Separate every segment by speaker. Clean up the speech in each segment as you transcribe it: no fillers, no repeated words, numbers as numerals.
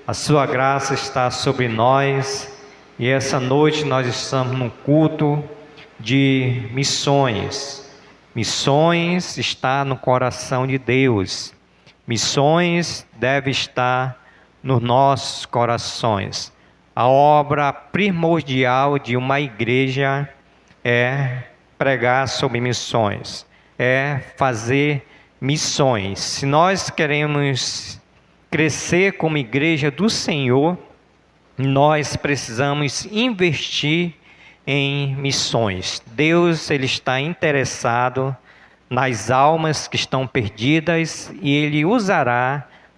Speaker 1: A sua graça está sobre nós e essa noite nós estamos num culto de missões. Missões está no coração de Deus. Missões deve estar nos nossos corações. A obra primordial de uma igreja é pregar sobre missões, é fazer missões. Se nós queremos crescer como igreja do Senhor, nós precisamos investir em missões. Deus, ele está interessado nas almas que estão perdidas e ele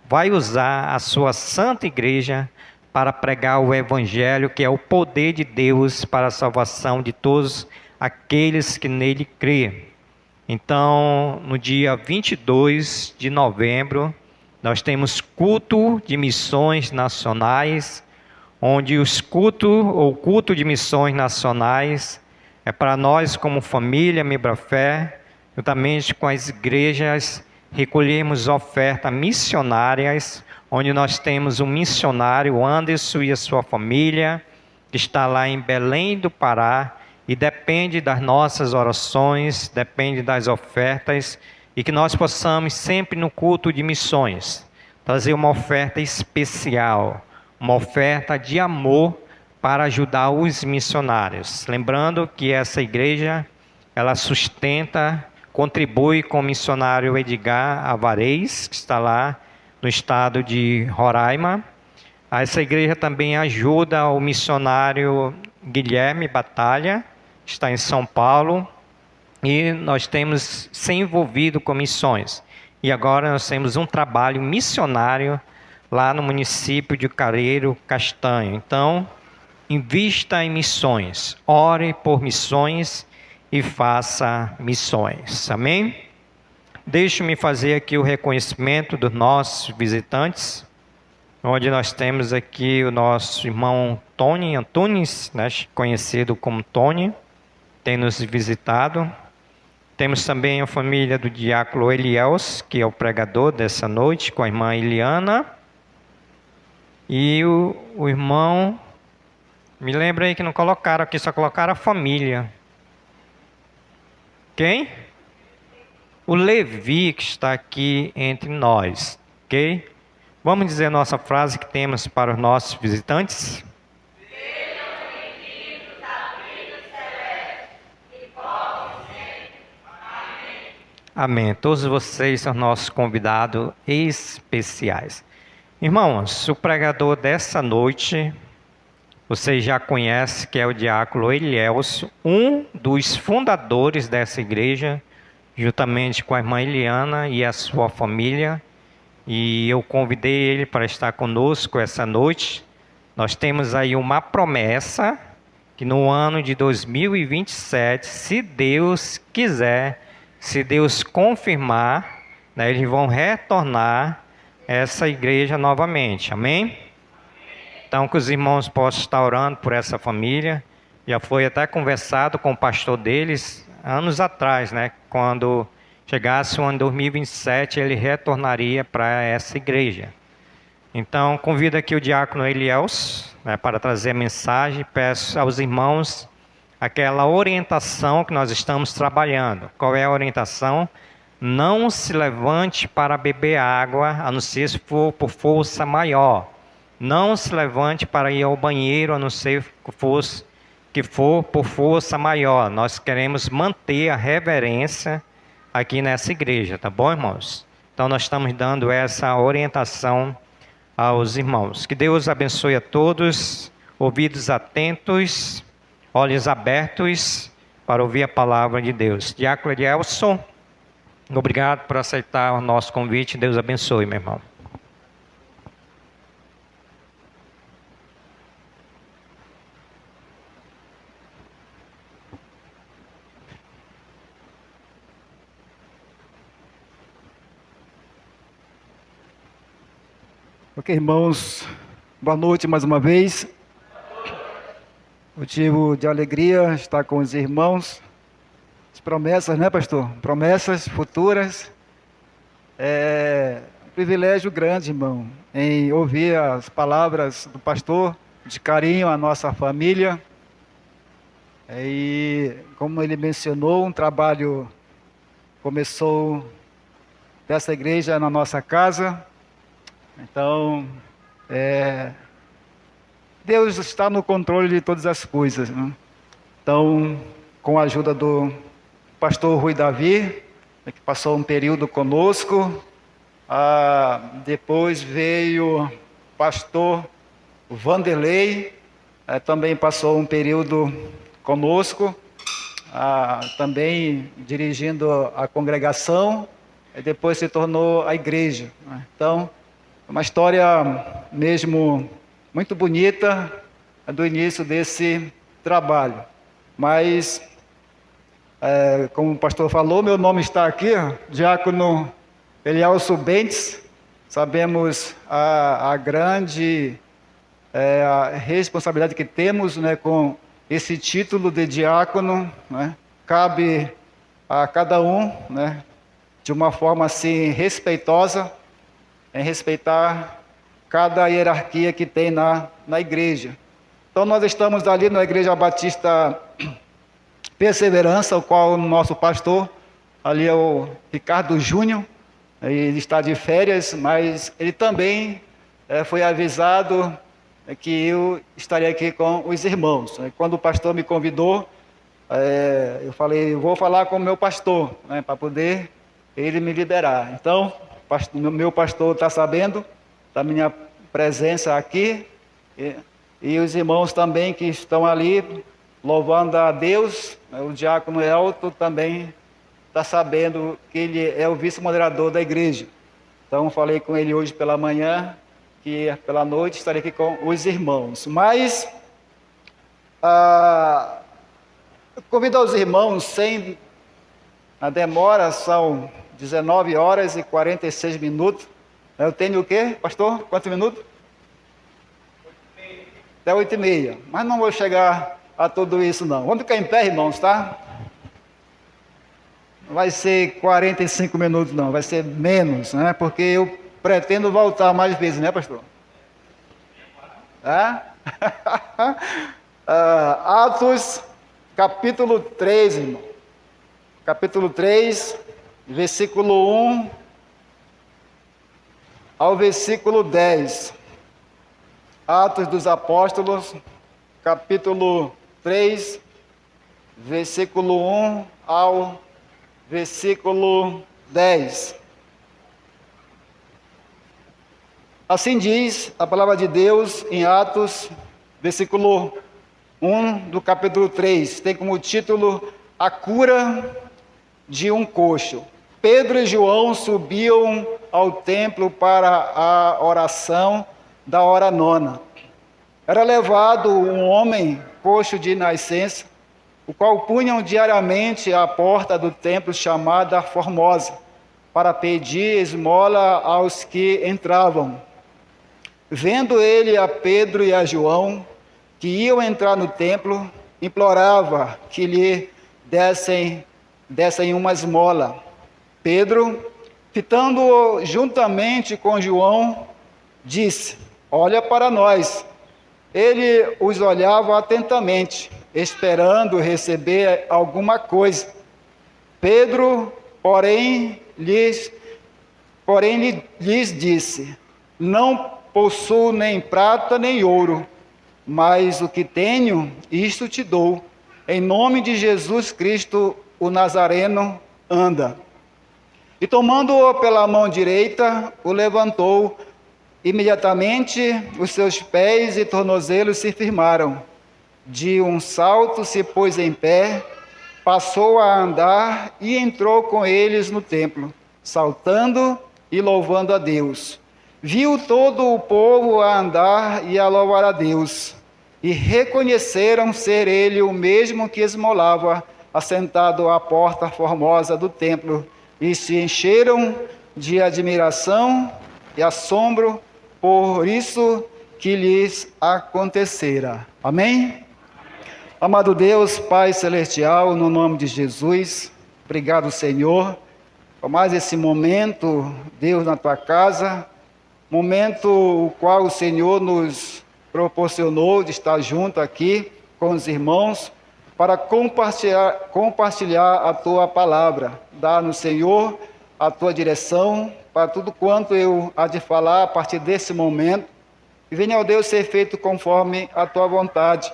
Speaker 1: vai usar a sua santa igreja para pregar o evangelho, que é o poder de Deus para a salvação de todos aqueles que nele crêem. Então, no dia 22 de novembro, nós temos culto de missões nacionais, onde o culto de missões nacionais é para nós como família Mibrafé, juntamente com as igrejas, recolhermos ofertas missionárias, onde nós temos um missionário, Anderson e a sua família, que está lá em Belém do Pará, e depende das nossas orações, depende das ofertas, e que nós possamos sempre no culto de missões, trazer uma oferta especial, uma oferta de amor para ajudar os missionários. Lembrando que essa igreja, ela contribui com o missionário Edgar Alvarez, que está lá no estado de Roraima. Essa igreja também ajuda o missionário Guilherme Batalha, que está em São Paulo, e nós temos se envolvido com missões. E agora nós temos um trabalho missionário lá no município de Careiro Castanho. Então, invista em missões, ore por missões e faça missões. Amém? Deixe-me fazer aqui o reconhecimento dos nossos visitantes, onde nós temos aqui o nosso irmão Tony Antunes, né, conhecido como Tony, tem nos visitado. Temos também a família do diácono Eliels, que é o pregador dessa noite, com a irmã Eliana. E o irmão, me lembra aí que não colocaram aqui, só colocaram a família. Quem? O Levi, que está aqui entre nós, ok? Vamos dizer a nossa frase que temos para os nossos visitantes? Sejam bem-vindos à vida celeste, e possam sempre. Amém. Amém. Todos vocês são nossos convidados especiais. Irmãos, o pregador dessa noite, vocês já conhecem, que é o diácono Elielso, um dos fundadores dessa igreja, juntamente com a irmã Eliana e a sua família. E eu convidei ele para estar conosco essa noite. Nós temos aí uma promessa, que no ano de 2027, se Deus quiser, se Deus confirmar, né, eles vão retornar essa igreja novamente, amém? Então, que os irmãos possam estar orando por essa família. Já foi até conversado com o pastor deles anos atrás, né? Quando chegasse o ano 2027, ele retornaria para essa igreja. Então, convido aqui o diácono Eliels, né, para trazer a mensagem. Peço aos irmãos aquela orientação que nós estamos trabalhando. Qual é a orientação? Não se levante para beber água, a não ser se for por força maior. Não se levante para ir ao banheiro, a não ser que for por força maior. Nós queremos manter a reverência aqui nessa igreja, tá bom, irmãos? Então, nós estamos dando essa orientação aos irmãos. Que Deus abençoe a todos, ouvidos atentos, olhos abertos para ouvir a palavra de Deus. Diácono Elielson, obrigado por aceitar o nosso convite. Deus abençoe, meu irmão.
Speaker 2: Ok, irmãos, boa noite mais uma vez. Motivo de alegria estar com os irmãos. As promessas, né, pastor? Promessas futuras. privilégio grande, irmão, em ouvir as palavras do pastor, de carinho à nossa família. E, como ele mencionou, um trabalho começou dessa igreja na nossa casa. Então, Deus está no controle de todas as coisas, né? Então, com a ajuda do pastor Rui Davi, que passou um período conosco, depois veio o pastor Vanderlei, também passou um período conosco, também dirigindo a congregação, e depois se tornou a igreja, né? Então, uma história mesmo muito bonita do início desse trabalho. Mas, como o pastor falou, meu nome está aqui, Diácono Elielso Bentes. Sabemos a grande a responsabilidade que temos, né, com esse título de diácono, né? Cabe a cada um, né, de uma forma assim respeitosa, em respeitar cada hierarquia que tem na igreja. Então nós estamos ali na Igreja Batista Perseverança, o qual o nosso pastor, ali é o Ricardo Júnior, ele está de férias, mas ele também foi avisado que eu estaria aqui com os irmãos. Quando o pastor me convidou, eu falei, eu vou falar com o meu pastor, né, para poder ele me liberar. Então, meu pastor está sabendo da minha presença aqui, e os irmãos também que estão ali louvando a Deus, né, o diácono Elton também está sabendo que ele é o vice-moderador da igreja. Então, falei com ele hoje pela manhã, que pela noite estarei aqui com os irmãos. Mas, convido os irmãos sem a demora, são 19 horas e 46 minutos. Eu tenho o quê, pastor? Quantos minutos? 8h30. Até 8h30. Mas não vou chegar a tudo isso, não. Vamos ficar em pé, irmãos, tá? Não vai ser 45 minutos, não. Vai ser menos, né? Porque eu pretendo voltar mais vezes, né, pastor? Atos, capítulo 3, irmão. Capítulo 3, versículo 1 ao versículo 10. Atos dos Apóstolos, capítulo 3, versículo 1 ao versículo 10. Assim diz a palavra de Deus em Atos, versículo 1 do capítulo 3. Tem como título A Cura de um Coxo. Pedro e João subiam ao templo para a oração da hora nona. Era levado um homem coxo de nascença, o qual punham diariamente à porta do templo chamada Formosa, para pedir esmola aos que entravam. Vendo ele a Pedro e a João, que iam entrar no templo, implorava que lhe dessem uma esmola. Pedro, fitando-o juntamente com João, disse: olha para nós. Ele os olhava atentamente, esperando receber alguma coisa. Pedro, porém lhes disse: não possuo nem prata nem ouro, mas o que tenho, isto te dou. Em nome de Jesus Cristo, o Nazareno, anda. E tomando-o pela mão direita, o levantou. Imediatamente os seus pés e tornozelos se firmaram. De um salto se pôs em pé, passou a andar e entrou com eles no templo, saltando e louvando a Deus. Viu todo o povo a andar e a louvar a Deus, e reconheceram ser ele o mesmo que esmolava, assentado à porta formosa do templo, e se encheram de admiração e assombro por isso que lhes acontecera. Amém? Amado Deus, Pai Celestial, no nome de Jesus, obrigado, Senhor, por mais esse momento, Deus, na tua casa, momento o qual o Senhor nos proporcionou de estar junto aqui com os irmãos para compartilhar a tua palavra. Dá-nos, Senhor, a tua direção para tudo quanto eu há de falar a partir desse momento. E venha, ó Deus, ser feito conforme a tua vontade.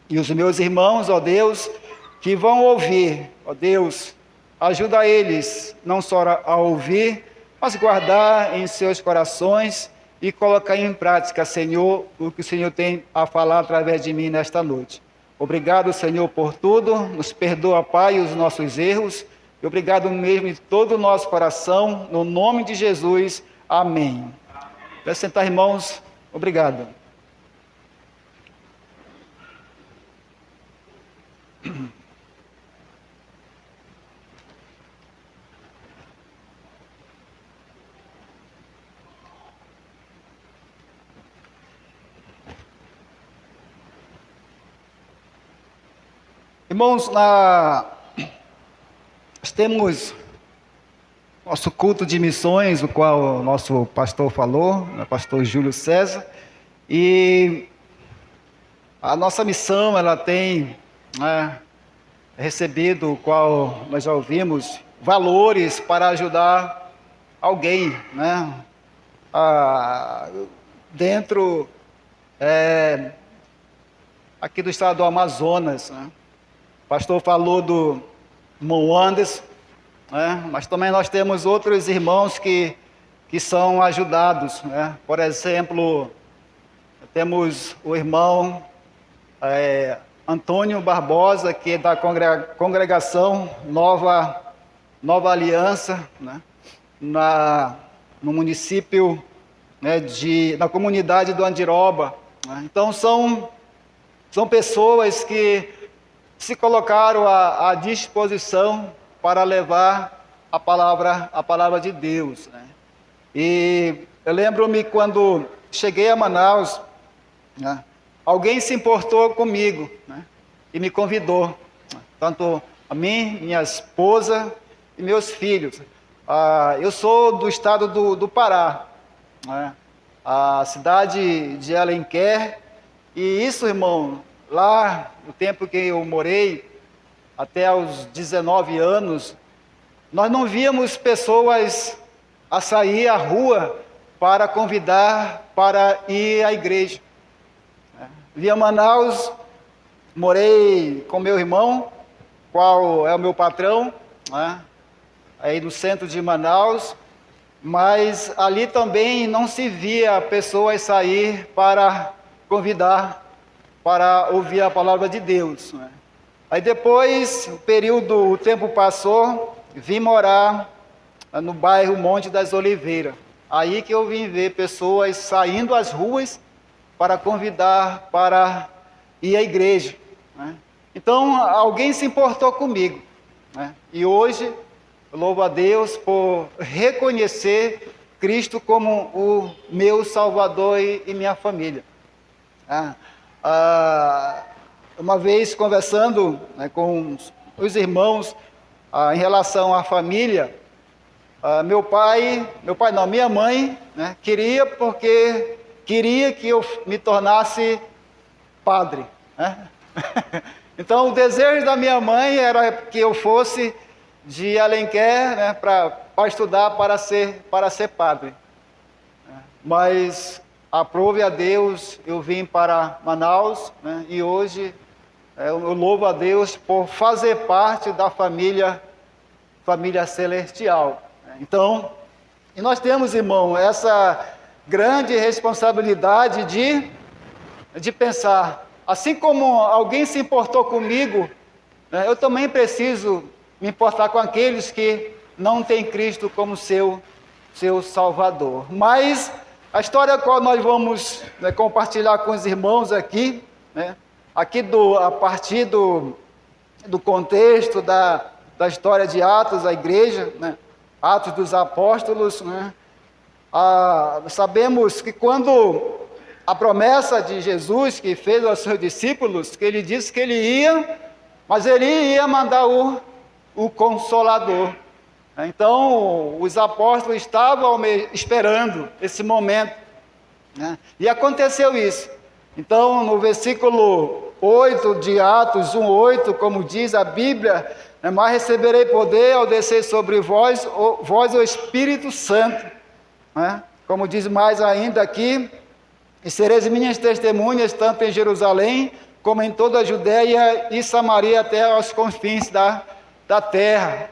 Speaker 2: E os meus irmãos, ó Deus, que vão ouvir, ó Deus, ajuda eles não só a ouvir, mas guardar em seus corações e colocar em prática, Senhor, o que o Senhor tem a falar através de mim nesta noite. Obrigado, Senhor, por tudo. Nos perdoa, Pai, os nossos erros. E obrigado mesmo de todo o nosso coração, no nome de Jesus. Amém. Para sentar, irmãos. Obrigado. Irmãos, nós temos nosso culto de missões, o qual o nosso pastor falou, o pastor Júlio César, e a nossa missão, ela tem recebido, o qual nós já ouvimos, valores para ajudar alguém, dentro aqui do estado do Amazonas, O pastor falou do irmão Anderson, mas também nós temos outros irmãos que são ajudados. Por exemplo, temos o irmão Antônio Barbosa, que é da congregação Nova Aliança, no município, na comunidade do Andiroba. Então, são pessoas que se colocaram à disposição para levar a palavra de Deus. E eu lembro-me quando cheguei a Manaus, alguém se importou comigo, e me convidou, tanto a mim, minha esposa e meus filhos. Eu sou do estado do Pará, a cidade de Alenquer, e isso, irmão, lá no tempo que eu morei, até aos 19 anos, nós não víamos pessoas a sair à rua para convidar para ir à igreja. Via Manaus, morei com meu irmão, qual é o meu patrão, aí no centro de Manaus, mas ali também não se via pessoas sair para convidar para ouvir a palavra de Deus. Aí depois, o tempo passou, vim morar no bairro Monte das Oliveiras. Aí que eu vim ver pessoas saindo às ruas para convidar para ir à igreja. Então, alguém se importou comigo. E hoje, eu louvo a Deus por reconhecer Cristo como o meu Salvador e minha família. Uma vez conversando com os irmãos em relação à família, minha mãe queria que eu me tornasse padre. Então, o desejo da minha mãe era que eu fosse de Alenquer, para estudar para ser padre. Mas aprove a Deus, eu vim para Manaus, e hoje eu louvo a Deus por fazer parte da família celestial. Então, e nós temos, irmão, essa grande responsabilidade de pensar, assim como alguém se importou comigo, eu também preciso me importar com aqueles que não têm Cristo como seu Salvador. Mas a história a qual nós vamos compartilhar com os irmãos aqui, a partir do contexto da história de Atos, a igreja, Atos dos Apóstolos, sabemos que quando a promessa de Jesus que fez aos seus discípulos, que ele disse que ele ia, mas ele ia mandar o Consolador. Então, os apóstolos estavam esperando esse momento, né? E aconteceu isso. Então, no versículo 8 de Atos 1:8, como diz a Bíblia, mas receberei poder ao descer sobre vós o Espírito Santo, né? Como diz mais ainda aqui, e sereis minhas testemunhas, tanto em Jerusalém, como em toda a Judéia e Samaria, até aos confins da terra.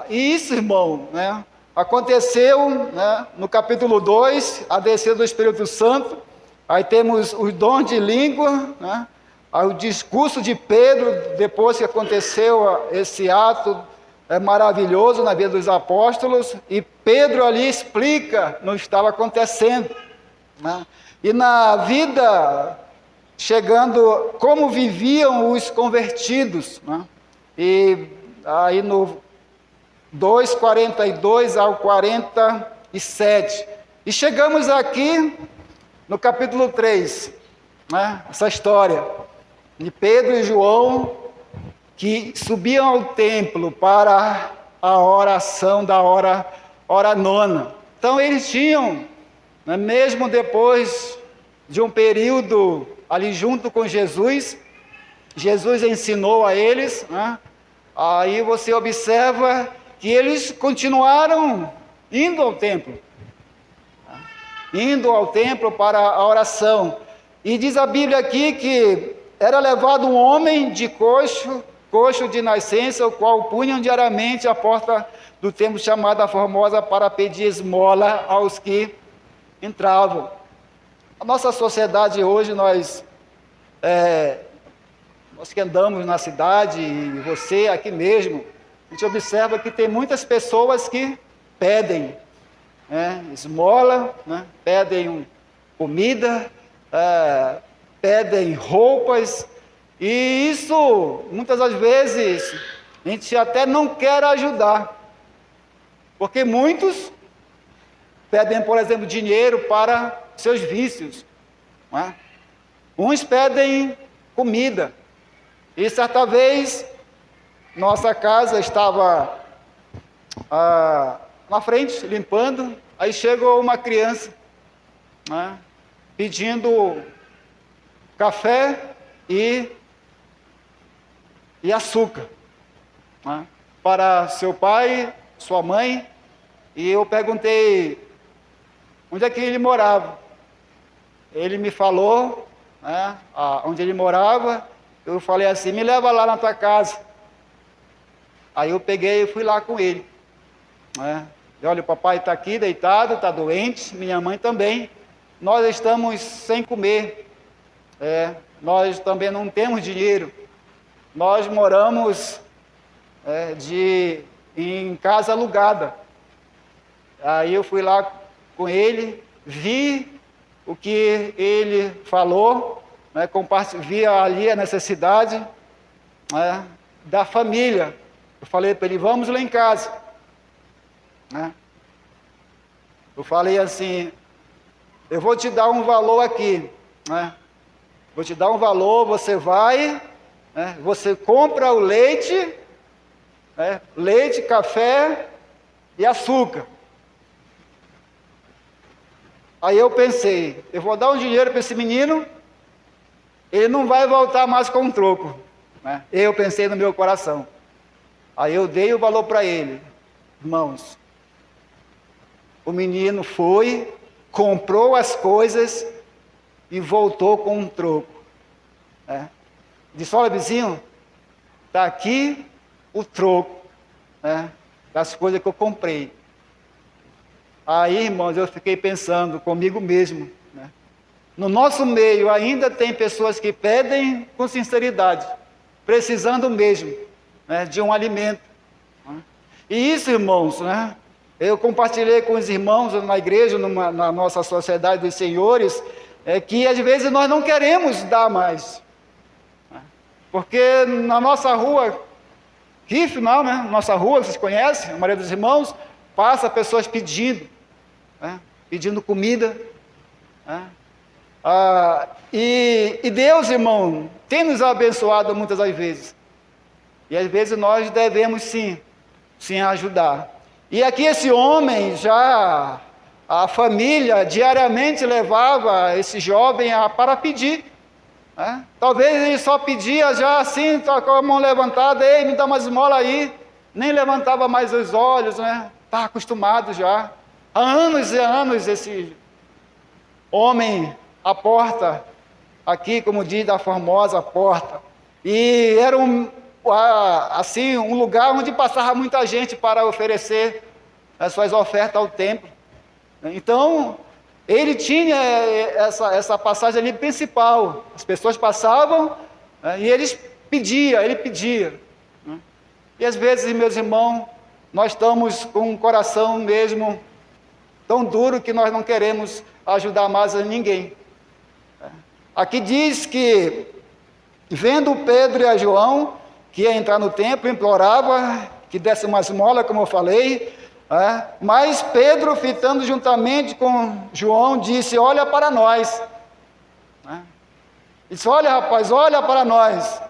Speaker 2: E isso, irmão, né, aconteceu, né, no capítulo 2, a descida do Espírito Santo. Aí temos os dons de língua, né, o discurso de Pedro, depois que aconteceu esse ato maravilhoso na vida dos apóstolos, e Pedro ali explica no que estava acontecendo, né? E na vida, chegando, como viviam os convertidos, né? E aí no 2:42 ao 47, e chegamos aqui no capítulo 3, né? Essa história de Pedro e João, que subiam ao templo para a oração da hora nona. Então eles tinham, né, mesmo depois de um período ali junto com Jesus, Jesus ensinou a eles, né? Aí você observa que eles continuaram indo ao templo, para a oração. E diz a Bíblia aqui que era levado um homem de coxo de nascença, o qual punham diariamente à porta do templo chamada Formosa para pedir esmola aos que entravam. A nossa sociedade hoje, nós que andamos na cidade, e você aqui mesmo, a gente observa que tem muitas pessoas que pedem, né, esmola, né, pedem comida, pedem roupas, e isso, muitas das vezes, a gente até não quer ajudar, porque muitos pedem, por exemplo, dinheiro para seus vícios, não é? Uns pedem comida, e certa vez, nossa casa estava na frente, limpando, aí chegou uma criança, né, pedindo café e açúcar, né, para seu pai, sua mãe, e eu perguntei onde é que ele morava. Ele me falou, né, onde ele morava. Eu falei assim: me leva lá na tua casa. Aí eu peguei e fui lá com ele, né? E olha, o papai está aqui deitado, está doente, minha mãe também. Nós estamos sem comer, nós também não temos dinheiro. Nós moramos em casa alugada. Aí eu fui lá com ele, vi o que ele falou, né, via ali a necessidade, né, da família. Eu falei para ele: vamos lá em casa, né? Eu falei assim: eu vou te dar um valor aqui, né? Vou te dar um valor, você vai, né, você compra o leite, né, leite, café e açúcar. Aí eu pensei: eu vou dar um dinheiro para esse menino, ele não vai voltar mais com um troco, né? Eu pensei no meu coração. Aí eu dei o valor para ele. Irmãos, o menino foi, comprou as coisas e voltou com um troco, né? Disse: olha, vizinho, está aqui o troco, né, das coisas que eu comprei. Aí, irmãos, eu fiquei pensando comigo mesmo, né? No nosso meio ainda tem pessoas que pedem com sinceridade, precisando mesmo, né, de um alimento, né? E isso, irmãos, né, eu compartilhei com os irmãos na igreja, na nossa sociedade dos senhores, que às vezes nós não queremos dar mais, né? Porque na nossa rua, que final, né? Nossa rua, vocês conhecem, a maioria dos irmãos, passa pessoas pedindo, né, pedindo comida, né? E Deus, irmão, tem nos abençoado muitas das vezes. E às vezes nós devemos sim sem ajudar. E aqui esse homem já, a família diariamente levava esse jovem para pedir. Né? Talvez ele só pedia já assim, com a mão levantada, ei, me dá uma esmola aí. Nem levantava mais os olhos, né? Está acostumado já. Há anos e anos esse homem à porta, aqui como diz, da formosa porta. E era assim, um lugar onde passava muita gente para oferecer as suas ofertas ao templo. Então, ele tinha essa passagem ali principal. As pessoas passavam e ele pedia. E às vezes, meus irmãos, nós estamos com um coração mesmo tão duro que nós não queremos ajudar mais a ninguém. Aqui diz que, vendo Pedro e a João, que ia entrar no templo, implorava que desse uma esmola, como eu falei, mas Pedro, fitando juntamente com João, disse, olha para nós. Disse, olha rapaz, olha para nós.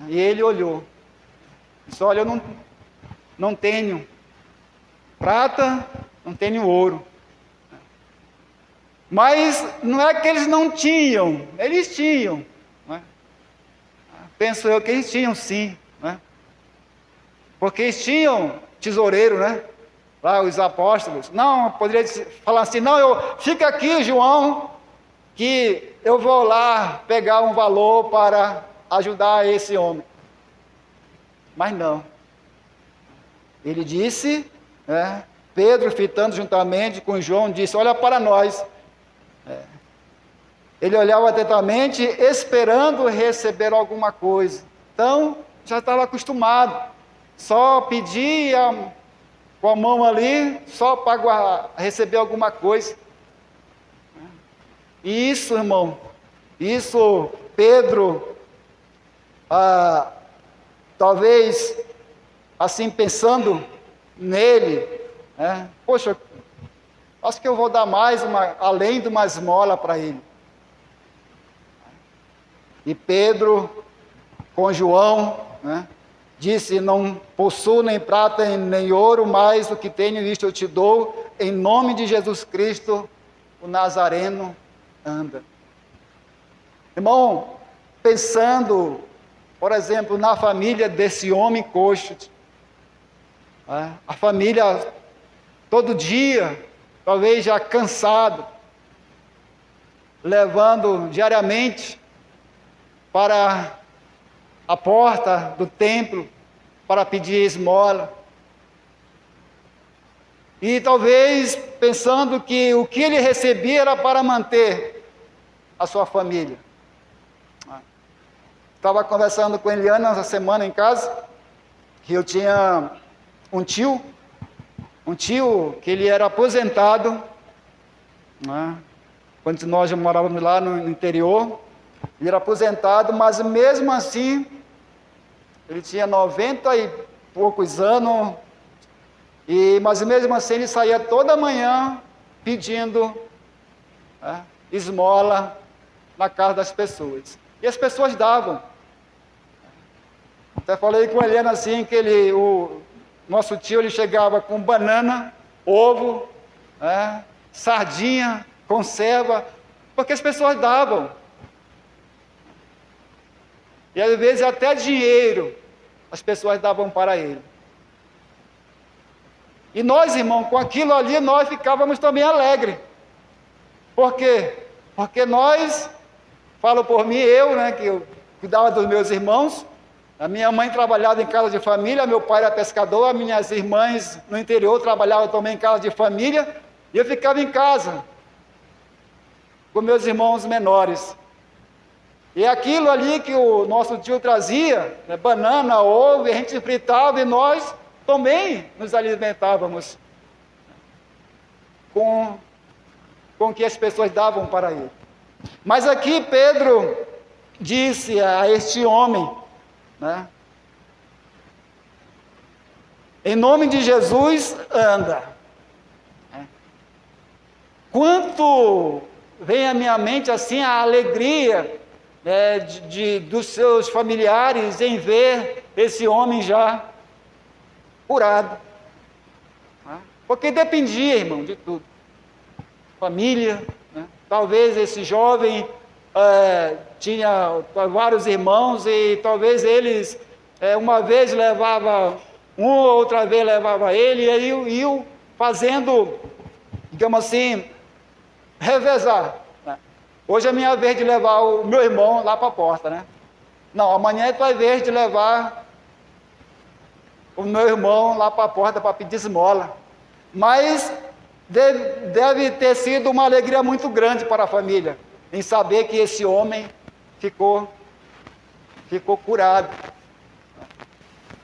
Speaker 2: E ele olhou. Disse, olha, eu não tenho prata, não tenho ouro. Mas não é que eles não tinham, eles tinham. Né? Penso eu que eles tinham sim. Né? Porque eles tinham tesoureiro, né? Lá os apóstolos. Não, poderia falar assim, não, fica aqui, João, que eu vou lá pegar um valor para ajudar esse homem. Mas não. Ele disse, Pedro, fitando juntamente com João, disse, olha para nós. Ele olhava atentamente, esperando receber alguma coisa. Então, já estava acostumado. Só pedia com a mão ali, só para receber alguma coisa. E isso, irmão, isso Pedro, talvez, assim pensando nele, poxa, acho que eu vou dar mais, além de uma esmola para ele. E Pedro, com João, disse, não possuo nem prata nem ouro, mas o que tenho isto eu te dou, em nome de Jesus Cristo, o Nazareno, anda. Irmão, pensando, por exemplo, na família desse homem coxo, a família todo dia, talvez já cansado, levando diariamente para a porta do templo para pedir esmola. E talvez pensando que o que ele recebia era para manter a sua família. Estava conversando com Eliana essa semana em casa, que eu tinha um tio que ele era aposentado, quando nós já morávamos lá no interior, ele era aposentado, mas mesmo assim, ele tinha 90 e poucos anos, mas mesmo assim ele saía toda manhã pedindo esmola na casa das pessoas. E as pessoas davam. Até falei com a Helena assim, que o nosso tio ele chegava com banana, ovo, sardinha, conserva, porque as pessoas davam. E às vezes até dinheiro as pessoas davam para ele. E nós, irmão, com aquilo ali nós ficávamos também alegres. Por quê? Porque nós, falo por mim, que eu cuidava dos meus irmãos, a minha mãe trabalhava em casa de família, meu pai era pescador, as minhas irmãs no interior trabalhavam também em casa de família, e eu ficava em casa com meus irmãos menores. E aquilo ali que o nosso tio trazia, banana, ovo, a gente fritava e nós também nos alimentávamos com o que as pessoas davam para ele. Mas aqui Pedro disse a este homem, em nome de Jesus, anda. Quanto vem à minha mente assim a alegria dos seus familiares em ver esse homem já curado. Né? Porque dependia, irmão, de tudo. Família, né? Talvez esse jovem tinha vários irmãos e talvez eles uma vez levava outra vez levava ele, e aí iam fazendo, digamos assim, revezar. Né? Hoje é minha vez de levar o meu irmão lá para a porta, né? Não, amanhã é tua vez de levar o meu irmão lá para a porta para pedir esmola. Mas deve ter sido uma alegria muito grande para a família, em saber que esse homem ficou curado.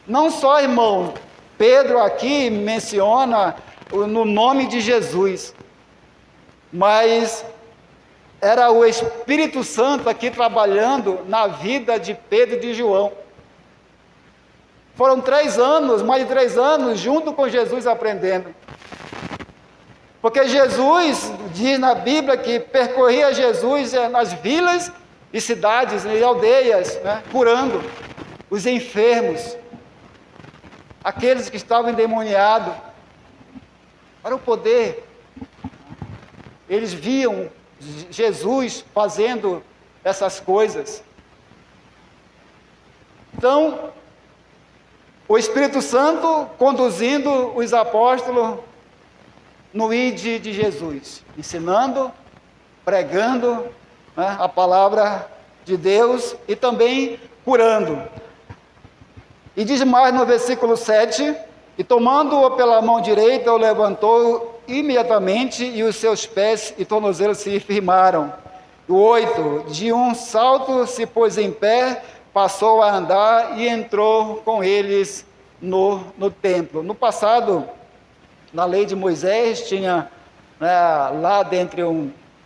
Speaker 2: Não só, irmão, Pedro aqui menciona no nome de Jesus, mas era o Espírito Santo aqui trabalhando na vida de Pedro e de João. Foram 3 anos, mais de 3 anos, junto com Jesus aprendendo. Porque Jesus, diz na Bíblia que percorria Jesus nas vilas e cidades e aldeias, né, curando os enfermos, aqueles que estavam endemoniados. Era o poder. Eles viam Jesus fazendo essas coisas. Então, o Espírito Santo conduzindo os apóstolos no ide de Jesus, ensinando, pregando, né, a palavra de Deus e também curando. E diz mais no versículo 7, e tomando-o pela mão direita, o levantou imediatamente, e os seus pés e tornozelos se firmaram. O 8, de um salto se pôs em pé, passou a andar e entrou com eles no templo. No passado, na lei de Moisés, tinha, né, lá dentre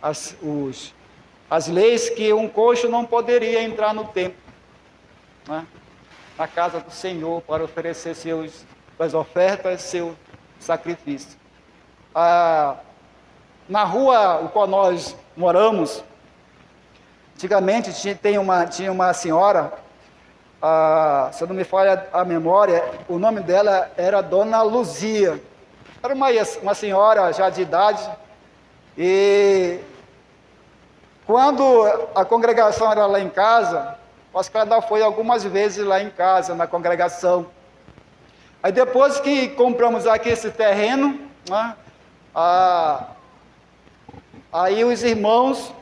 Speaker 2: as leis que um coxo não poderia entrar no templo, né, na casa do Senhor, para oferecer suas ofertas, seu sacrifício. Na rua o qual nós moramos, antigamente tinha uma senhora, se eu não me falha a memória, o nome dela era Dona Luzia. Era uma senhora já de idade, e quando a congregação era lá em casa, acho que ela foi algumas vezes lá em casa, na congregação. Aí depois que compramos aqui esse terreno, né, aí os irmãos,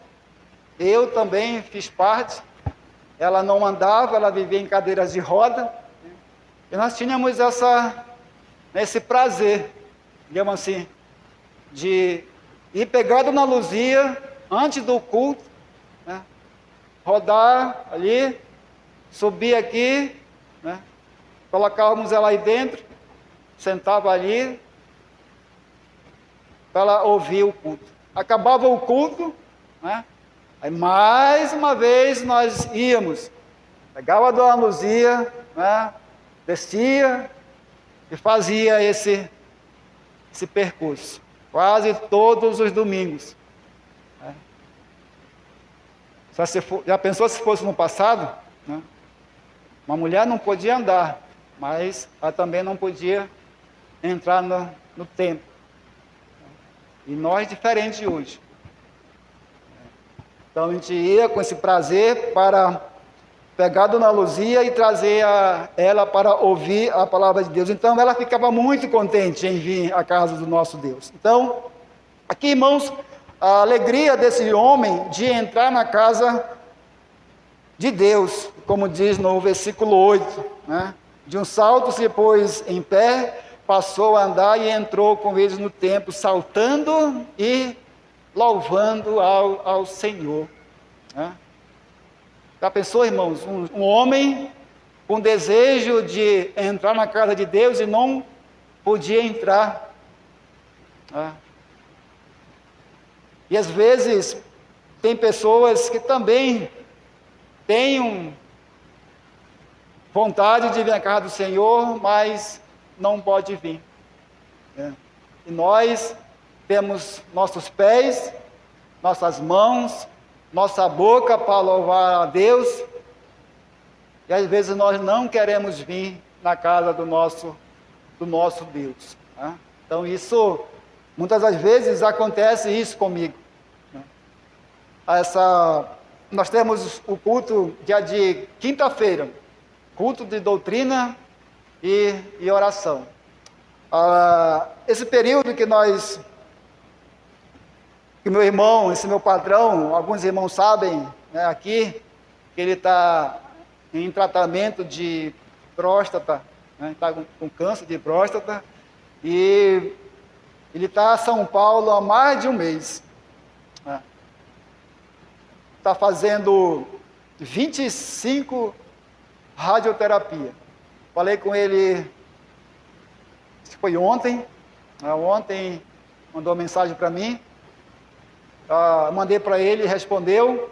Speaker 2: eu também fiz parte, ela não andava, ela vivia em cadeiras de roda, e nós tínhamos esse prazer, digamos assim, de ir pegar a Dona Luzia antes do culto, né, rodar ali, subir aqui, né, colocávamos ela aí dentro, sentava ali, para ela ouvir o culto. Acabava o culto, né, aí mais uma vez nós íamos, pegava a Dona Luzia, né, descia e fazia esse percurso, quase todos os domingos. Né. Já pensou se fosse no passado? Né? Uma mulher não podia andar, mas ela também não podia entrar no templo. E nós, diferente de hoje. Então a gente ia com esse prazer para pegar a Dona Luzia e trazer ela para ouvir a palavra de Deus. Então ela ficava muito contente em vir à casa do nosso Deus. Então, aqui, irmãos, a alegria desse homem de entrar na casa de Deus, como diz no versículo 8, né? De um salto se pôs em pé, passou a andar e entrou com eles no templo, saltando e louvando ao Senhor. Né? Já pensou, irmãos, um homem com desejo de entrar na casa de Deus e não podia entrar. Né? E às vezes tem pessoas que também têm vontade de vir à casa do Senhor, mas não pode vir. Né? E nós temos nossos pés, nossas mãos, nossa boca para louvar a Deus, e às vezes nós não queremos vir na casa do nosso do nosso Deus. Né? Então isso, muitas das vezes acontece isso comigo. Né? Nós temos o culto dia de quinta-feira, culto de doutrina e oração. Esse período que meu irmão, esse meu patrão, alguns irmãos sabem, né, aqui, que ele está em tratamento de próstata, né, está com câncer de próstata, e ele está em São Paulo há mais de um mês. Né. Está fazendo 25 radioterapia. Falei com ele, foi ontem, né, ontem mandou uma mensagem para mim, mandei para ele, respondeu,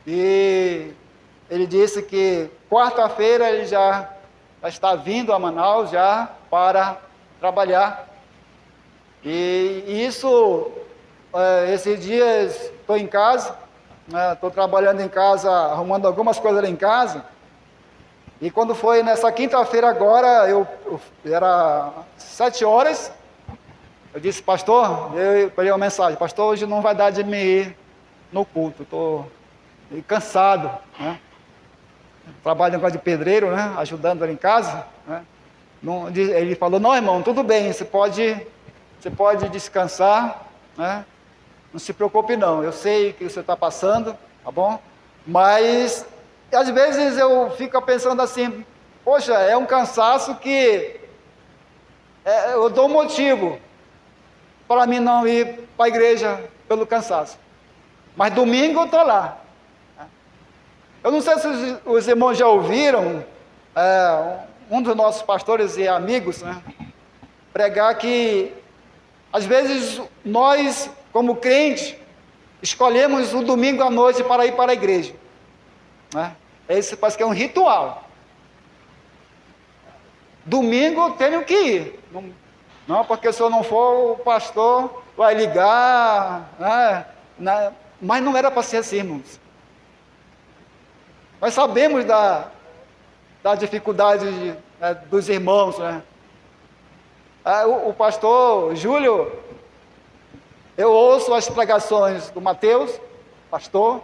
Speaker 2: e ele disse que quarta-feira ele já está vindo a Manaus já para trabalhar. E isso, esses dias estou em casa, estou trabalhando em casa, arrumando algumas coisas lá em casa, e quando foi nessa quinta-feira agora, era 7 horas, eu disse, pastor, eu peguei uma mensagem, pastor, hoje não vai dar de me ir no culto, estou cansado, né? Trabalho em negócio de pedreiro, né? Ajudando ele em casa, né? Ele falou, não, irmão, tudo bem, você pode descansar, né? Não se preocupe não, eu sei o que você está passando, tá bom? Mas, às vezes eu fico pensando assim, poxa, é um cansaço que eu dou um motivo para mim não ir para a igreja pelo cansaço. Mas domingo eu estou lá. Eu não sei se os irmãos já ouviram um dos nossos pastores e amigos, né, pregar que às vezes nós, como crentes, escolhemos o domingo à noite para ir para a igreja. Né? Esse parece que é um ritual. Domingo eu tenho que ir. Não, porque se eu não for, o pastor vai ligar. Né? Mas não era para ser assim, irmãos. Nós sabemos da dificuldade dos irmãos. Né? O pastor Júlio, eu ouço as pregações do Mateus, pastor,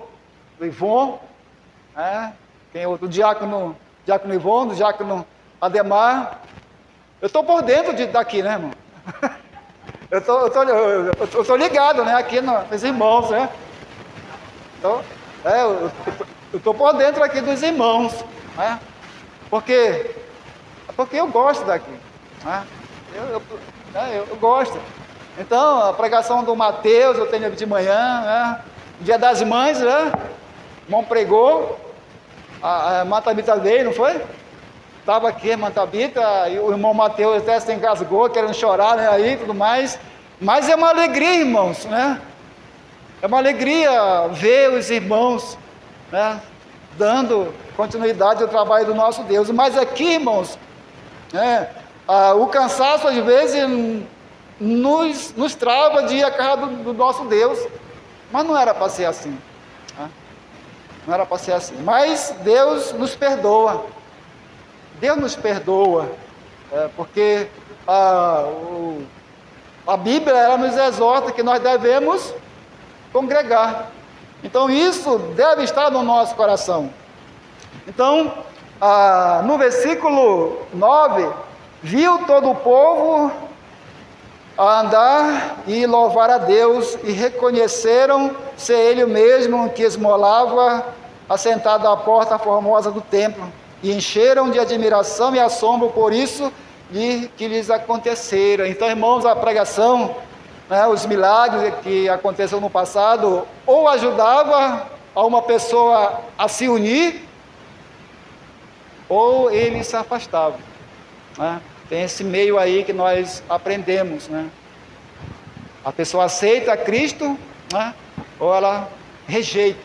Speaker 2: do Ivon, tem outro diácono Ivon, do diácono Ademar. Eu estou por dentro daqui, né, irmão? Eu tô ligado, né, aqui nos irmãos, né? Então, eu estou por dentro aqui dos irmãos, né? Porque eu gosto daqui, né? Eu gosto. Então, a pregação do Mateus eu tenho de manhã, né? Dia das Mães, né? O irmão pregou, a Matabita veio, não foi? Estava aqui, Matabita, e o irmão Mateus até se engasgou, querendo chorar, né, aí, tudo mais. Mas é uma alegria, irmãos, né? É uma alegria ver os irmãos, né, dando continuidade ao trabalho do nosso Deus. Mas aqui, irmãos, o cansaço às vezes nos trava de ir à casa do nosso Deus. Mas não era para ser assim. Né? Não era para ser assim. Mas Deus nos perdoa. Deus nos perdoa, porque a Bíblia ela nos exorta que nós devemos congregar. Então isso deve estar no nosso coração. Então, no versículo 9, viu todo o povo a andar e louvar a Deus, e reconheceram ser Ele mesmo que esmolava assentado à porta formosa do templo. E encheram de admiração e assombro por isso que lhes aconteceram. Então, irmãos, a pregação, né, os milagres que aconteceram no passado, ou ajudava a uma pessoa a se unir, ou ele se afastava. Né? Tem esse meio aí que nós aprendemos. Né? A pessoa aceita Cristo, né, ou ela rejeita.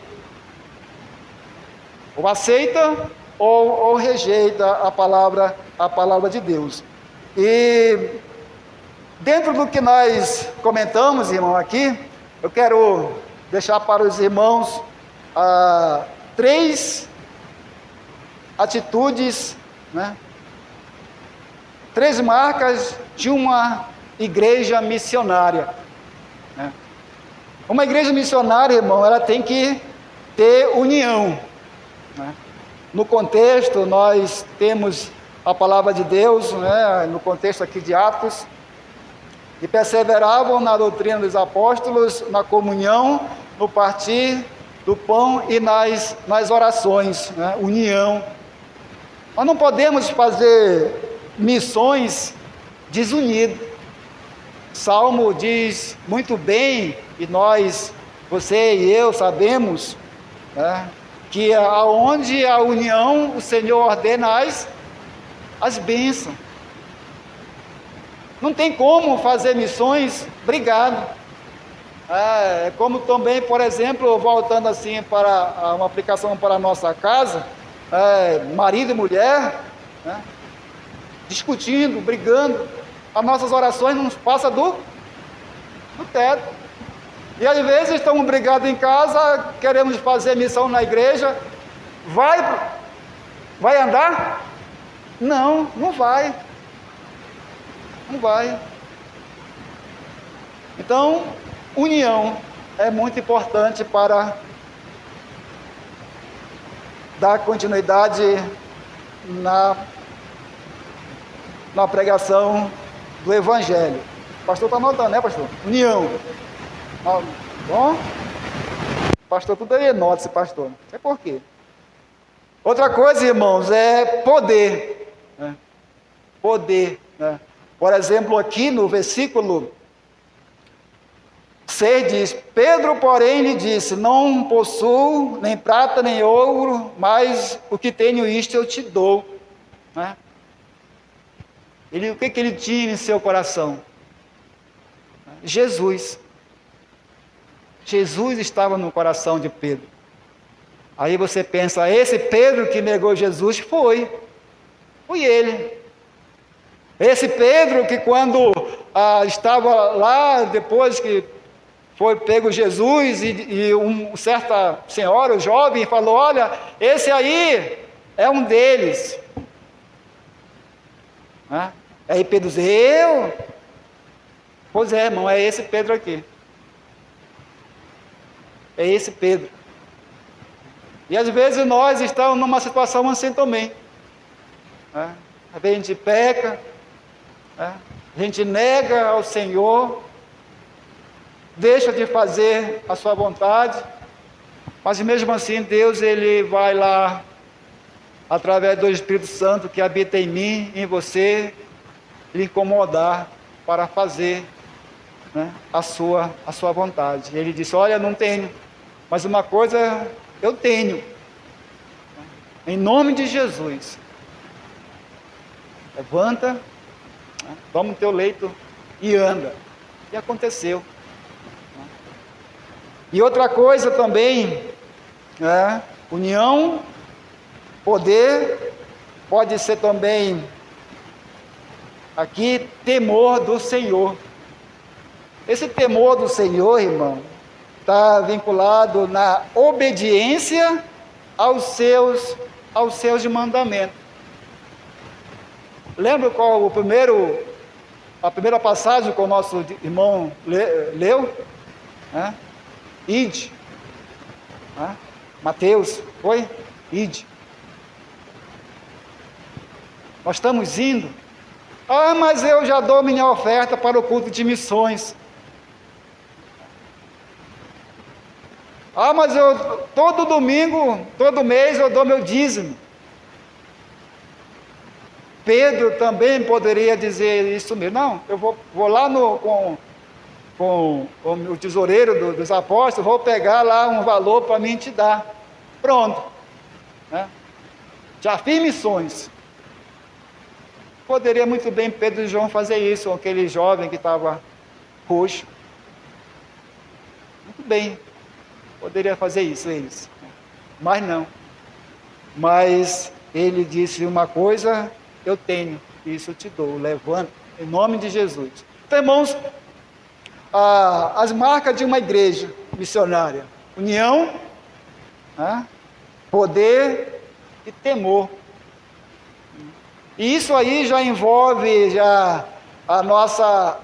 Speaker 2: Ou aceita ou rejeita a palavra de Deus. E dentro do que nós comentamos, irmão, aqui, eu quero deixar para os irmãos 3 atitudes, né, 3 marcas de uma igreja missionária. Uma igreja missionária, irmão, ela tem que ter união. No contexto, nós temos a palavra de Deus, no contexto aqui de Atos, e perseveravam na doutrina dos apóstolos, na comunhão, no partir do pão e nas orações, união. Nós não podemos fazer missões desunidas. Salmo diz muito bem, e nós, você e eu sabemos, que aonde a união, o Senhor ordena as bênçãos. Não tem como fazer missões brigado. Como também, por exemplo, voltando assim para uma aplicação para a nossa casa, marido e mulher, discutindo, brigando, as nossas orações não passam do teto. E às vezes estamos brigados em casa, queremos fazer missão na igreja, vai andar? Não, não vai. Não vai. Então, união é muito importante para dar continuidade na pregação do Evangelho. O pastor está anotando, né, pastor? União. Bom? Pastor, tudo aí nota esse pastor. Não sei por quê. Outra coisa, irmãos, é poder. Poder. Por exemplo, aqui no versículo 6 diz: Pedro, porém, lhe disse: não possuo nem prata nem ouro, mas o que tenho isto eu te dou. O que ele tinha em seu coração? Jesus. Jesus estava no coração de Pedro. Aí você pensa, esse Pedro que negou Jesus foi ele. Esse Pedro que quando estava lá, depois que foi pego Jesus, e uma certa senhora, o jovem, falou: olha, esse aí é um deles. Aí Pedro disse: eu? Pois é, irmão, é esse Pedro aqui. É esse Pedro. E às vezes nós estamos numa situação assim também. Às vezes a gente peca, a gente nega ao Senhor, deixa de fazer a sua vontade, mas mesmo assim Deus, Ele vai lá, através do Espírito Santo que habita em mim, em você, lhe incomodar para fazer a sua vontade. Ele disse: olha, não tenho, mas uma coisa eu tenho, em nome de Jesus, levanta, toma o teu leito e anda. E aconteceu. E outra coisa também, união, poder, pode ser também aqui temor do Senhor. Esse temor do Senhor, irmão, está vinculado na obediência aos seus mandamentos. Lembra qual a primeira passagem que o nosso irmão leu? Ide. Mateus, foi? Ide. Nós estamos indo. Mas eu já dou minha oferta para o culto de missões. Mas eu, todo domingo, todo mês eu dou meu dízimo. Pedro também poderia dizer isso mesmo. Não, eu vou lá com o tesoureiro dos apóstolos, vou pegar lá um valor para mim te dar. Pronto. Já fiz missões. Poderia muito bem Pedro e João fazer isso, com aquele jovem que estava roxo. Muito bem. Poderia fazer isso, eles. Mas não. Mas ele disse: uma coisa eu tenho, isso eu te dou. Levanta, em nome de Jesus. Então, irmãos, as marcas de uma igreja missionária: união, poder e temor. E isso aí já envolve já a nossa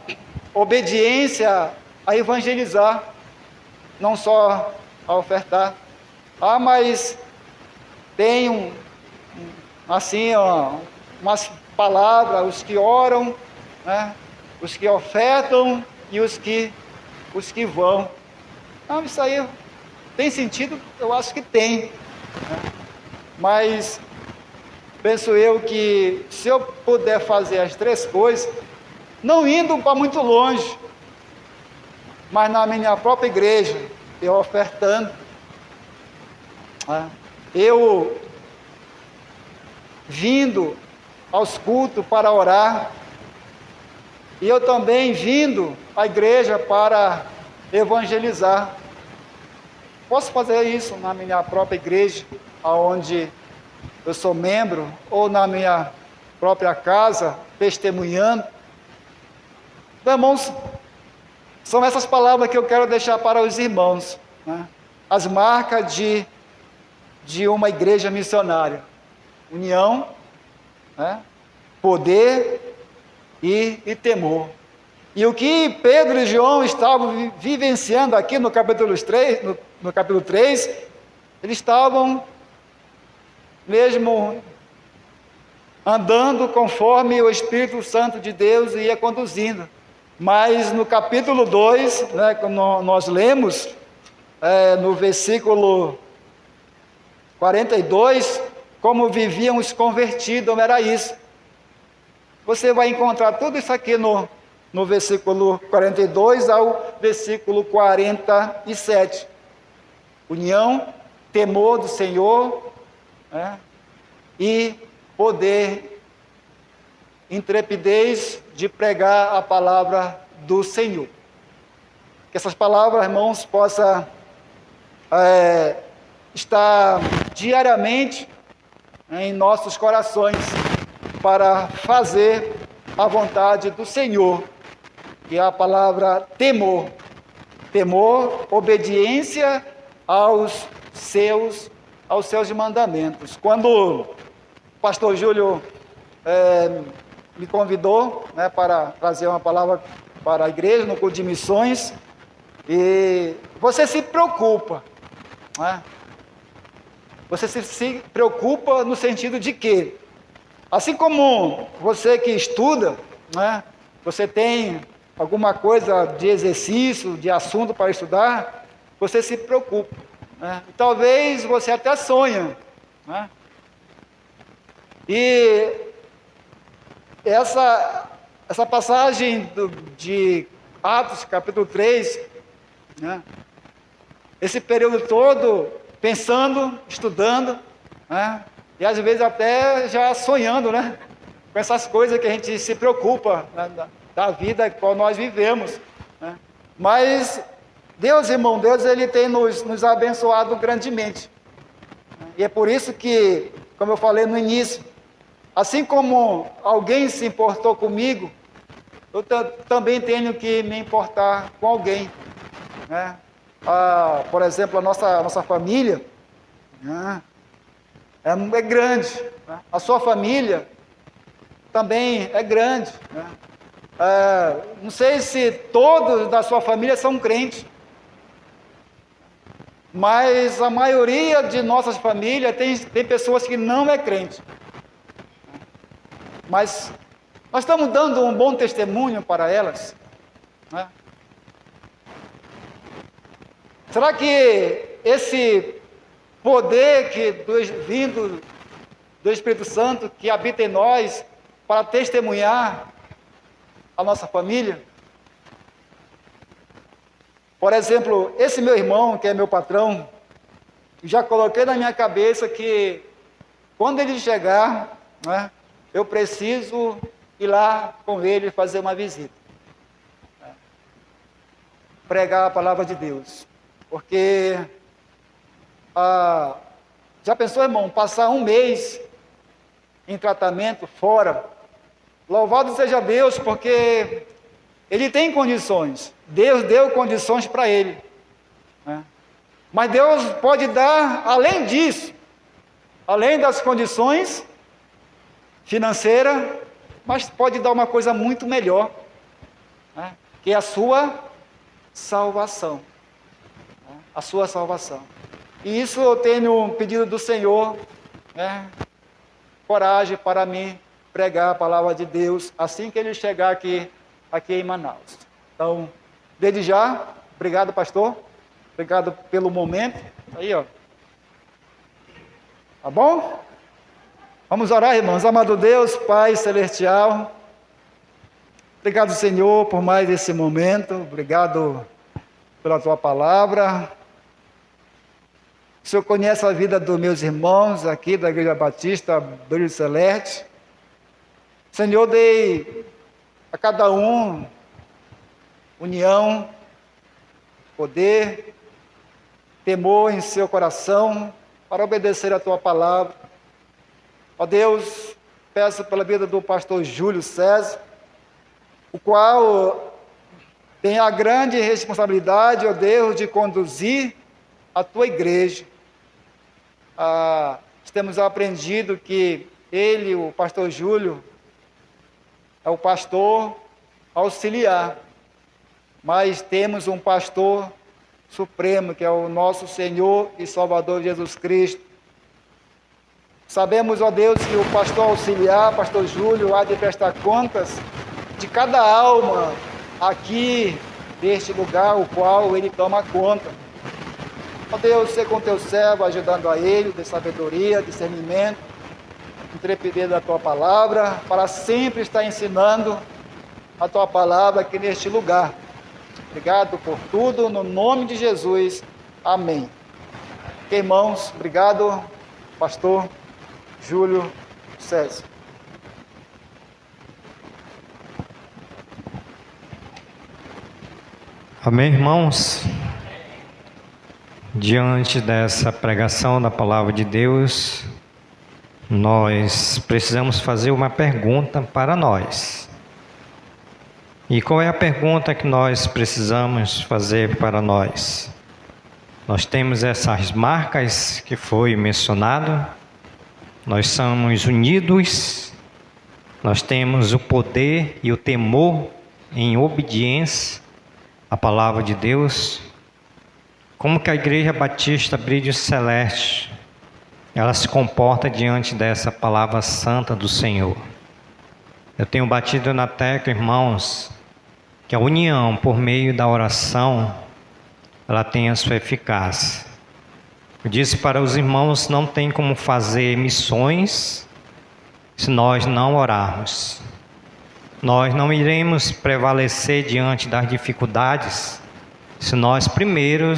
Speaker 2: obediência a evangelizar, não só a ofertar. Ah, mas tem assim, umas palavras, os que oram, né? Os que ofertam e os que vão. Não, isso aí tem sentido? Eu acho que tem. Né? Mas penso eu que se eu puder fazer as três coisas, não indo para muito longe, mas na minha própria igreja, eu ofertando, eu vindo aos cultos para orar, e eu também vindo à igreja para evangelizar. Posso fazer isso na minha própria igreja, onde eu sou membro, ou na minha própria casa, testemunhando. Então, irmãos, são essas palavras que eu quero deixar para os irmãos, né? As marcas de uma igreja missionária: união, né? Poder e temor. E o que Pedro e João estavam vivenciando aqui no capítulo 3, no capítulo 3, eles estavam mesmo andando conforme o Espírito Santo de Deus ia conduzindo. Mas no capítulo 2, né, quando nós lemos, no versículo 42, como viviam os convertidos, não era isso. Você vai encontrar tudo isso aqui no versículo 42 ao versículo 47. União, temor do Senhor, né, e poder, intrepidez de pregar a palavra do Senhor. Que essas palavras, irmãos, possam estar diariamente em nossos corações para fazer a vontade do Senhor, que é a palavra temor. Temor, obediência aos seus mandamentos. Quando o pastor Júlio me convidou, né, para trazer uma palavra para a igreja no culto de missões, e você se preocupa, né? Você se preocupa no sentido de que, assim como você que estuda, né, você tem alguma coisa de exercício, de assunto para estudar, você se preocupa, né? E talvez você até sonha, né? E essa passagem de Atos, capítulo 3, né? Esse período todo pensando, estudando, né? E às vezes até já sonhando, né, com essas coisas que a gente se preocupa, né, da vida que nós vivemos, né? Mas Deus, irmão, Deus, Ele tem nos abençoado grandemente. E é por isso que, como eu falei no início, assim como alguém se importou comigo, eu também tenho que me importar com alguém, né? Por exemplo, a nossa família, né, é grande, né? A sua família também é grande, né? Não sei se todos da sua família são crentes, mas a maioria de nossas famílias tem pessoas que não é crente. Mas nós estamos dando um bom testemunho para elas, né? Será que esse poder vindo do Espírito Santo que habita em nós para testemunhar a nossa família? Por exemplo, esse meu irmão, que é meu patrão, já coloquei na minha cabeça que quando ele chegar, né, eu preciso ir lá com ele fazer uma visita, né, pregar a palavra de Deus. Porque, já pensou, irmão, passar um mês em tratamento fora? Louvado seja Deus, porque ele tem condições. Deus deu condições para ele, né? Mas Deus pode dar, além disso, além das condições, financeira, mas pode dar uma coisa muito melhor, né? Que é a sua salvação. Né? A sua salvação. E isso eu tenho pedido do Senhor, né? Coragem para mim pregar a palavra de Deus assim que ele chegar aqui em Manaus. Então, desde já, obrigado, pastor. Obrigado pelo momento. Aí, ó. Tá bom? Vamos orar, irmãos. Amado Deus, Pai Celestial, obrigado, Senhor, por mais esse momento. Obrigado pela Tua palavra. O Senhor conhece a vida dos meus irmãos aqui da Igreja Batista Brilho Celeste. Senhor, dei a cada um união, poder, temor em seu coração para obedecer a Tua palavra. Ó Deus, peço pela vida do pastor Júlio César, o qual tem a grande responsabilidade, ó Deus, de conduzir a Tua igreja. Temos aprendido que ele, o pastor Júlio, é o pastor auxiliar, mas temos um pastor supremo, que é o nosso Senhor e Salvador Jesus Cristo. Sabemos, ó Deus, que o pastor auxiliar, pastor Júlio, há de prestar contas de cada alma aqui, deste lugar, o qual ele toma conta. Ó Deus, seja com teu servo, ajudando a ele, de sabedoria, discernimento, intrepidez da tua palavra, para sempre estar ensinando a tua palavra aqui neste lugar. Obrigado por tudo, no nome de Jesus. Amém. Irmãos, obrigado, pastor Júlio César.
Speaker 1: Amém, irmãos? Diante dessa pregação da palavra de Deus, nós precisamos fazer uma pergunta para nós. E qual é a pergunta que nós precisamos fazer para nós? Nós temos essas marcas que foi mencionado, nós somos unidos, nós temos o poder e o temor em obediência à palavra de Deus. Como que a Igreja Batista Brilho Celeste, ela se comporta diante dessa palavra santa do Senhor? Eu tenho batido na tecla, irmãos, que a união por meio da oração, ela tem a sua eficácia. Eu disse para os irmãos, não tem como fazer missões se nós não orarmos. Nós não iremos prevalecer diante das dificuldades se nós primeiro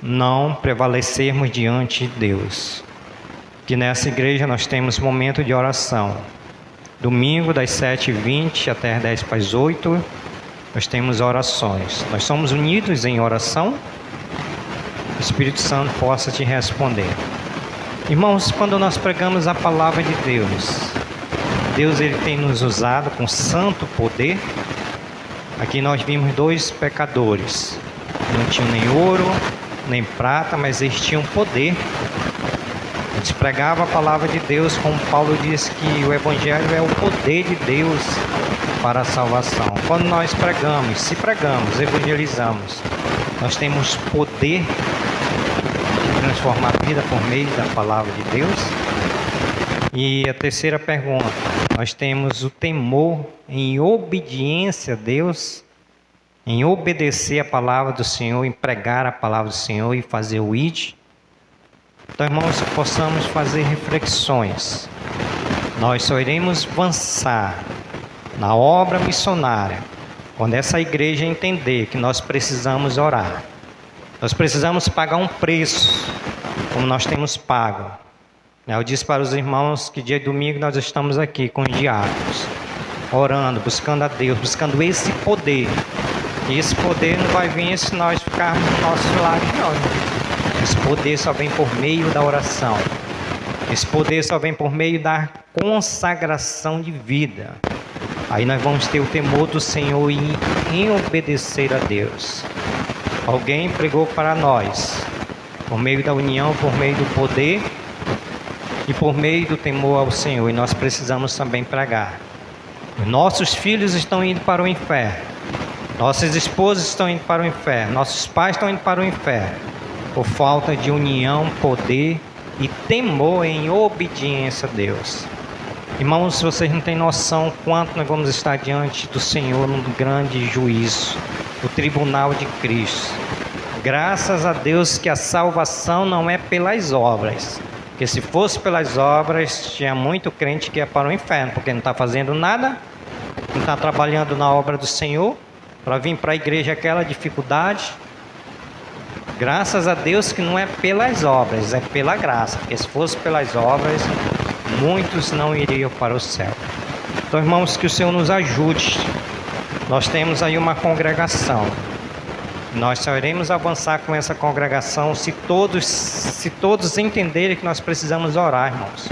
Speaker 1: não prevalecermos diante de Deus. Que nessa igreja nós temos momento de oração. Domingo das 7h20 até as 7h10, nós temos orações. Nós somos unidos em oração. O Espírito Santo possa te responder. Irmãos, quando nós pregamos a palavra de Deus ele tem nos usado com santo poder. Aqui nós vimos 2 pecadores, não tinham nem ouro, nem prata, mas eles tinham poder. Eles pregavam a palavra de Deus, como Paulo diz que o Evangelho é o poder de Deus para a salvação. Quando nós pregamos, se pregamos, evangelizamos, nós temos poder de transformar a vida por meio da palavra de Deus. E a terceira pergunta, nós temos o temor em obediência a Deus, em obedecer a palavra do Senhor, em pregar a palavra do Senhor e fazer o ID. Então, irmãos, possamos fazer reflexões. Nós só iremos avançar na obra missionária quando essa igreja entender que nós precisamos orar. Nós precisamos pagar um preço, como nós temos pago. Eu disse para os irmãos que dia de domingo nós estamos aqui com os diáconos, orando, buscando a Deus, buscando esse poder. E esse poder não vai vir se nós ficarmos no nosso lar, não. Esse poder só vem por meio da oração. Esse poder só vem por meio da consagração de vida. Aí nós vamos ter o temor do Senhor em obedecer a Deus. Alguém pregou para nós, por meio da união, por meio do poder, e por meio do temor ao Senhor, e nós precisamos também pregar. Nossos filhos estão indo para o inferno, nossas esposas estão indo para o inferno, nossos pais estão indo para o inferno, por falta de união, poder e temor em obediência a Deus. Irmãos, vocês não têm noção quanto nós vamos estar diante do Senhor num grande juízo, o tribunal de Cristo. Graças a Deus que a salvação não é pelas obras, porque se fosse pelas obras, tinha muito crente que ia para o inferno, porque não está fazendo nada, não está trabalhando na obra do Senhor, para vir para a igreja aquela dificuldade. Graças a Deus que não é pelas obras, é pela graça, porque se fosse pelas obras, muitos não iriam para o céu. Então, irmãos, que o Senhor nos ajude. Nós temos aí uma congregação. Nós só iremos avançar com essa congregação se todos entenderem que nós precisamos orar, irmãos.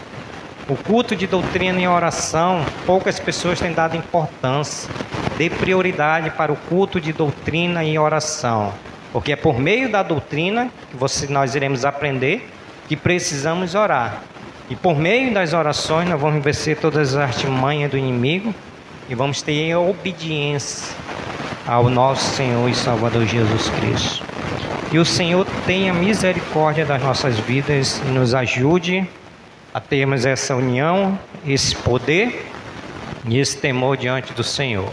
Speaker 1: O culto de doutrina e oração, poucas pessoas têm dado importância. Dê prioridade para o culto de doutrina e oração, porque é por meio da doutrina que nós iremos aprender que precisamos orar. E por meio das orações nós vamos vencer todas as artimanhas do inimigo e vamos ter obediência ao nosso Senhor e Salvador Jesus Cristo. E o Senhor tenha misericórdia das nossas vidas e nos ajude a termos essa união, esse poder e esse temor diante do Senhor.